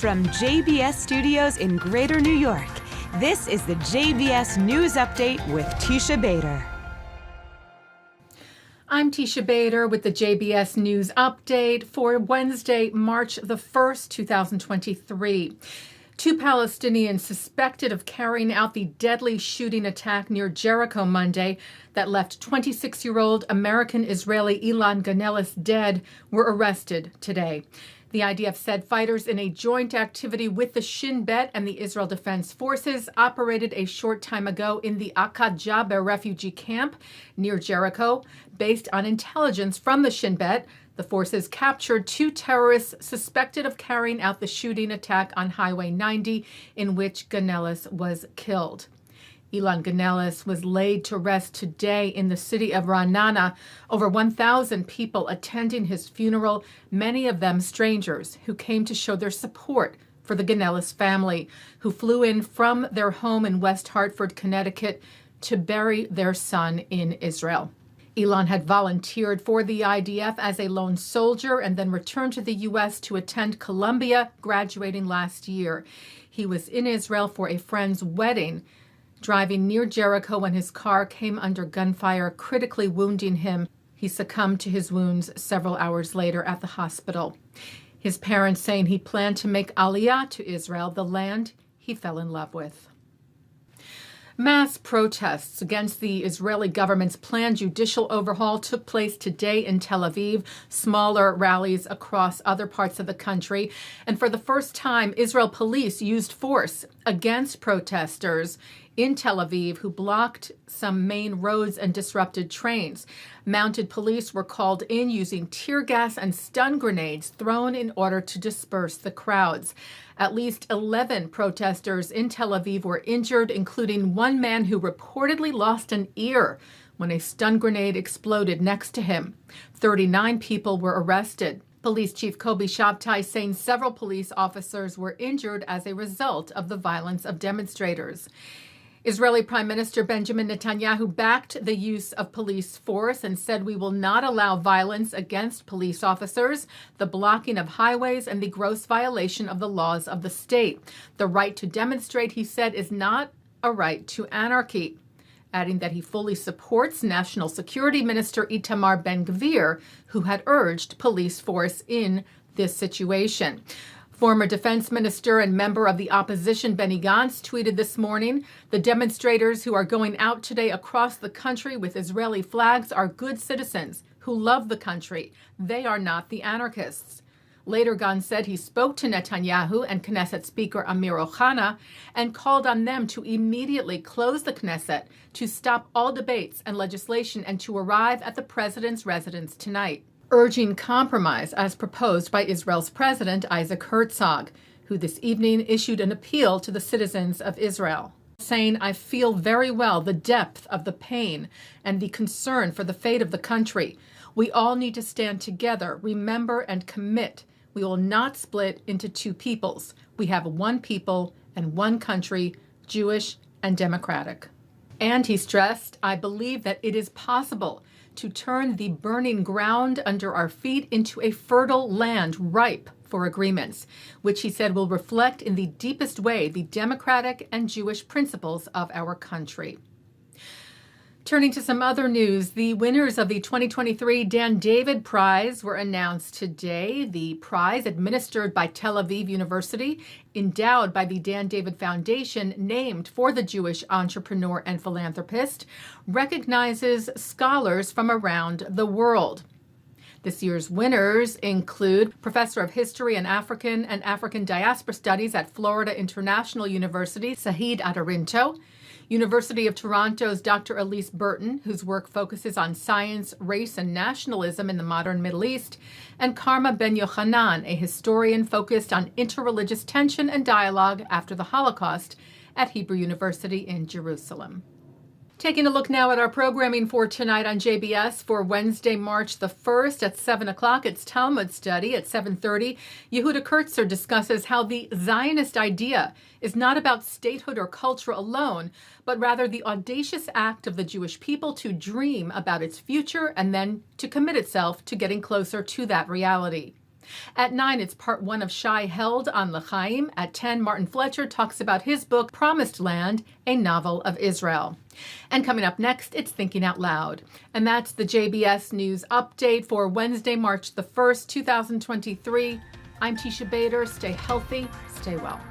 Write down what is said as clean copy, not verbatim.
From JBS Studios in Greater New York, this is the JBS News Update with Teisha Bader. I'm Teisha Bader with the JBS News Update for Wednesday, March the 1st, 2023. Two Palestinians suspected of carrying out the deadly shooting attack near Jericho Monday that left 26-year-old American-Israeli Elan Ganeles dead were arrested today. The IDF said fighters in a joint activity with the Shin Bet and the Israel Defense Forces operated a short time ago in the Akkad Jaber refugee camp near Jericho. Based on intelligence from the Shin Bet, the forces captured two terrorists suspected of carrying out the shooting attack on Highway 90 in which Ganeles was killed. Elan Ganeles was laid to rest today in the city of Ra'anana. Over 1,000 people attending his funeral, many of them strangers who came to show their support for the Ganeles family, who flew in from their home in West Hartford, Connecticut, to bury their son in Israel. Elan had volunteered for the IDF as a lone soldier and then returned to the U.S. to attend Columbia, graduating last year. He was in Israel for a friend's wedding, driving near Jericho when his car came under gunfire, critically wounding him. He succumbed to his wounds several hours later at the hospital. His parents saying he planned to make Aliyah to Israel, the land he fell in love with. Mass protests against the Israeli government's planned judicial overhaul took place today in Tel Aviv, smaller rallies across other parts of the country. And for the first time, Israel police used force against protesters in Tel Aviv who blocked some main roads and disrupted trains. Mounted police were called in using tear gas and stun grenades thrown in order to disperse the crowds. At least 11 protesters in Tel Aviv were injured, including one man who reportedly lost an ear when a stun grenade exploded next to him. 39 people were arrested. Police Chief Kobi Shabtai saying several police officers were injured as a result of the violence of demonstrators. Israeli Prime Minister Benjamin Netanyahu backed the use of police force and said we will not allow violence against police officers, the blocking of highways, and the gross violation of the laws of the state. The right to demonstrate, he said, is not a right to anarchy, adding that he fully supports National Security Minister Itamar Ben-Gvir, who had urged police force in this situation. Former defense minister and member of the opposition Benny Gantz tweeted this morning, the demonstrators who are going out today across the country with Israeli flags are good citizens who love the country. They are not the anarchists. Later, Gantz said he spoke to Netanyahu and Knesset Speaker Amir Ohana and called on them to immediately close the Knesset, to stop all debates and legislation, and to arrive at the president's residence tonight, urging compromise as proposed by Israel's President Isaac Herzog, who this evening issued an appeal to the citizens of Israel, saying, I feel very well the depth of the pain and the concern for the fate of the country. We all need to stand together, remember, and commit. We will not split into two peoples. We have one people and one country, Jewish and democratic. And he stressed, I believe that it is possible to turn the burning ground under our feet into a fertile land ripe for agreements, which he said will reflect in the deepest way the democratic and Jewish principles of our country. Turning to some other news, the winners of the 2023 Dan David Prize were announced today. The prize, administered by Tel Aviv University, endowed by the Dan David Foundation, named for the Jewish entrepreneur and philanthropist, recognizes scholars from around the world. This year's winners include Professor of History and African Diaspora Studies at Florida International University, Saheed Adarinto, University of Toronto's Dr. Elise Burton, whose work focuses on science, race, and nationalism in the modern Middle East, and Karma Ben Yochanan, a historian focused on interreligious tension and dialogue after the Holocaust at Hebrew University in Jerusalem. Taking a look now at our programming for tonight on JBS for Wednesday, March the 1st at 7 o'clock. It's Talmud Study at 7:30. Yehuda Kurtzer discusses how the Zionist idea is not about statehood or culture alone, but rather the audacious act of the Jewish people to dream about its future and then to commit itself to getting closer to that reality. At 9, it's part 1 of Shai Held on L'chaim. At 10, Martin Fletcher talks about his book, Promised Land, a Novel of Israel. And coming up next, it's Thinking Out Loud. And that's the JBS News Update for Wednesday, March the 1st, 2023. I'm Teisha Bader. Stay healthy, stay well.